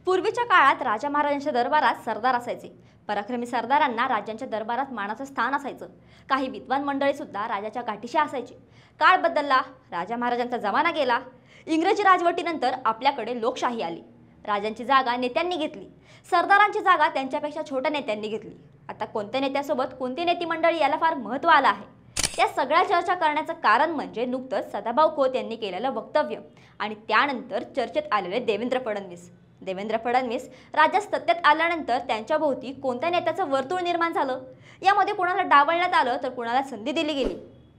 पूर्वीच्या काळात राजा महाराजांच्या दरबारात सरदार असायचे। पराक्रमी सरदारांना राज्यांच्या दरबारात मानाचं स्थान असायचं। काही विद्वान मंडळी सुद्धा राजाच्या गाठीशी असायची। काळ बदलला, राजा महाराजांचा जमाना गेला। इंग्रजी राजवटीनंतर आपल्याकडे लोकशाही आली। राजांची जागा नेत्यांनी घेतली, सरदारांची जागा त्यांच्यापेक्षा छोट्या नेत्यांनी घेतली। आता कोणत्या नेत्यासोबत कोणती नेती मंडळी याला फार महत्त्व आलं आहे। या सगळ्या चर्चा करण्याचं कारण म्हणजे नुकतंच सदाभाऊ खोत यांनी केलेलं वक्तव्य आणि त्यानंतर चर्चेत आलेले देवेंद्र फडणवीस। देवेंद्र फडणवीस राज्यात सत्तेत आल्यानंतर त्यांच्या भोवती कोणत्या नेत्याचं वर्तुळ निर्माण झालं, यामध्ये कोणाला डावलण्यात आलं तर कोणाला संधी दिली गेली,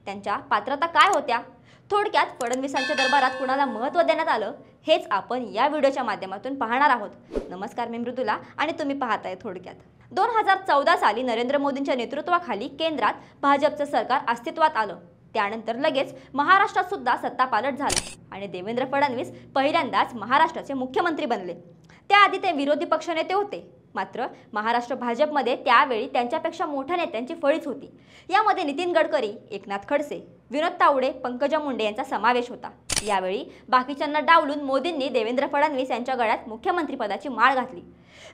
त्यांच्या पात्रता काय होत्या, थोडक्यात फडणवीसांच्या दरबारात कोणाला महत्त्व देण्यात आलं, हेच आपण या व्हिडिओच्या माध्यमातून पाहणार आहोत। नमस्कार, मी मृदुला आणि तुम्ही पाहताय थोडक्यात। 2014 साली नरेंद्र मोदींच्या नेतृत्वाखाली केंद्रात भाजपचं सरकार अस्तित्वात आलं। त्यानंतर लगेच महाराष्ट्रात सुद्धा सत्तापालट झाला आणि देवेंद्र फडणवीस पहिल्यांदाच महाराष्ट्राचे मुख्यमंत्री बनले। त्याआधी ते विरोधी पक्षनेते होते, मात्र महाराष्ट्र भाजपमध्ये त्यावेळी त्यांच्यापेक्षा मोठ्या नेत्यांची फळीच होती। यामध्ये नितीन गडकरी, एकनाथ खडसे, विनोद तावडे, पंकजा मुंडे यांचा समावेश होता। यावेळी बाकीच्यांना डावलून मोदींनी देवेंद्र फडणवीस यांच्या गळ्यात मुख्यमंत्रीपदाची माळ घातली।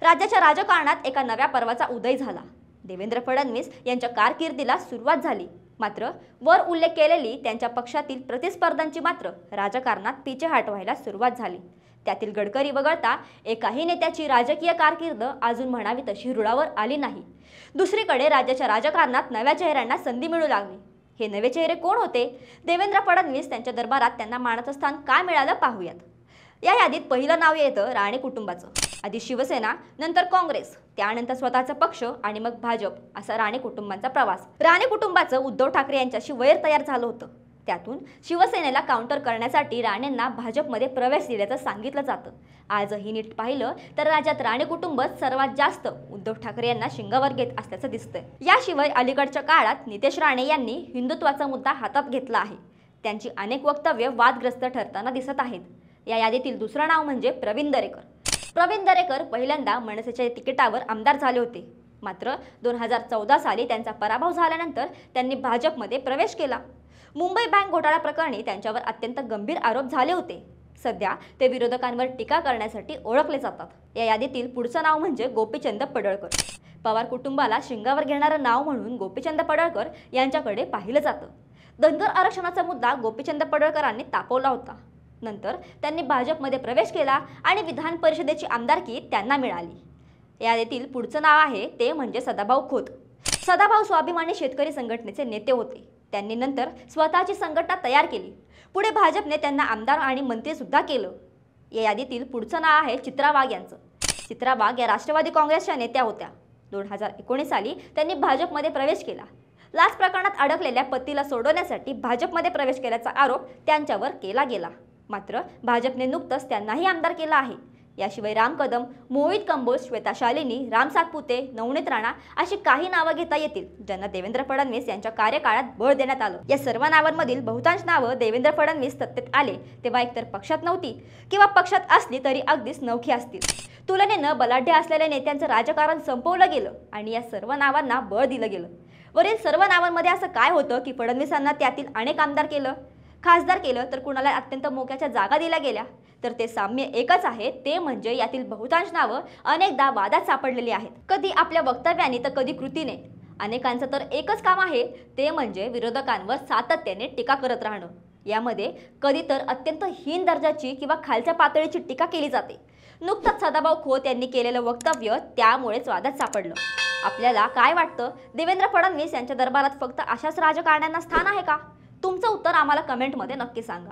राज्याच्या राजकारणात एका नव्या पर्वाचा उदय झाला। देवेंद्र फडणवीस यांच्या कारकिर्दीला सुरुवात झाली, मात्र वर उल्लेख केलेली त्यांच्या पक्षातील प्रतिस्पर्ध्यांची मात्र राजकारणात पीछेहाट व्हायला सुरुवात झाली। त्यातील गडकरी वगळता एकाही नेत्याची राजकीय कारकीर्द अजून म्हणावी तशी रुळावर आली नाही। दुसरीकडे राज्याच्या राजकारणात नव्या चेहऱ्यांना संधी मिळू लागली। हे नवे चेहरे कोण होते? देवेंद्र फडणवीस त्यांच्या दरबारात त्यांना मानाचं स्थान काय मिळालं पाहूयात। या यादीत पहिलं नाव येतं राणे कुटुंबाचं। आधी शिवसेना, नंतर काँग्रेस, त्यानंतर स्वतःचा पक्ष आणि मग भाजप, असा राणे कुटुंबाचा प्रवास। राणे कुटुंबाचं उद्धव ठाकरे यांच्याशी वैर तयार झालं होतं। त्यातून शिवसेनेला काउंटर करण्यासाठी राणेंना भाजपमध्ये प्रवेश दिल्याचं सांगितलं जातं। आजही नीट पाहिलं तर राज्यात राणे कुटुंबच सर्वात जास्त उद्धव ठाकरे यांना शिंगावर घेत असल्याचं दिसतंय। याशिवाय अलीकडच्या काळात नितेश राणे यांनी हिंदुत्वाचा मुद्दा हातात घेतला आहे। त्यांची अनेक वक्तव्य वादग्रस्त ठरताना दिसत आहेत। या यादीतील दुसरं नाव म्हणजे प्रवीण दरेकर। प्रवीण दरेकर पहिल्यांदा मनसेच्या तिकिटावर आमदार झाले होते, मात्र 2014 साली त्यांचा पराभव झाल्यानंतर त्यांनी भाजपमध्ये प्रवेश केला। मुंबई बँक घोटाळा प्रकरणी त्यांच्यावर अत्यंत गंभीर आरोप झाले होते। सध्या ते विरोधकांवर टीका करण्यासाठी ओळखले जातात। या यादीतील पुढचं नाव म्हणजे गोपीचंद पडळकर। पवार कुटुंबाला शिंगावर घेणारं नाव म्हणून गोपीचंद पडळकर यांच्याकडे पाहिलं जातं। धनगर आरक्षणाचा मुद्दा गोपीचंद पडळकरांनी तापवला होता। नंतर त्यांनी भाजपमध्ये प्रवेश केला आणि विधान परिषदेची आमदारकी त्यांना मिळाली। यादीतील पुढचं नाव आहे ते म्हणजे सदाभाऊ खोत। सदाभाऊ स्वाभिमानी शेतकरी संघटनेचे नेते होते। त्यांनी नंतर स्वतःची संघटना तयार केली। पुढे भाजपने त्यांना आमदार आणि मंत्री सुद्धा केलं। या यादीतील पुढचं नाव आहे चित्रा वाघ यांचं। चित्रा वाघ या राष्ट्रवादी काँग्रेसच्या नेत्या होत्या। 2019 साली त्यांनी भाजपमध्ये प्रवेश केला। लाच प्रकरणात अडकलेल्या पतीला सोडवण्यासाठी भाजपमध्ये प्रवेश केल्याचा आरोप त्यांच्यावर केला गेला, मात्र भाजपने नुकतंच त्यांनाही आमदार केलं आहे। याशिवाय राम कदम, मोहित कंबोज, श्वेता शालिनी, राम सातपुते, नवनीत राणा अशी काही नावं घेता येतील, ज्यांना देवेंद्र फडणवीस यांच्या कार्यकाळात बळ देण्यात आलं। या सर्व नावांमधील बहुतांश नावं देवेंद्र फडणवीस सत्तेत आले तेव्हा एकतर पक्षात नव्हती किंवा पक्षात असली तरी अगदीच नवखी असतील। तुलनेनं बलाढ्य असलेल्या नेत्यांचं राजकारण संपवलं गेलं आणि या सर्व नावांना बळ दिलं गेलं। वरील सर्व नावांमध्ये असं काय होतं की फडणवीसांना त्यातील अनेक आमदार केलं, खासदार केलं, तर कुणाला अत्यंत मोक्याच्या जागा दिल्या गेल्या? तर ते साम्य एकच आहे, ते म्हणजे यातील बहुतांश नावं अनेकदा वादात सापडलेली आहेत, कधी आपल्या वक्तव्याने तर कधी कृतीने। अनेकांचं तर एकच काम आहे, ते म्हणजे विरोधकांवर सातत्याने टीका करत राहणं। यामध्ये कधी तर अत्यंत हीन दर्जाची किंवा खालच्या पातळीची टीका केली जाते। नुकतंच सदाभाऊ खोत यांनी केलेलं वक्तव्य त्यामुळेच वादात सापडलं। आपल्याला काय वाटतं? देवेंद्र फडणवीस यांच्या दरबारात फक्त अशाच राजकारण्यांना स्थान आहे का? तुमचं उत्तर आम्हाला कमेंटमध्ये नक्की सांगा।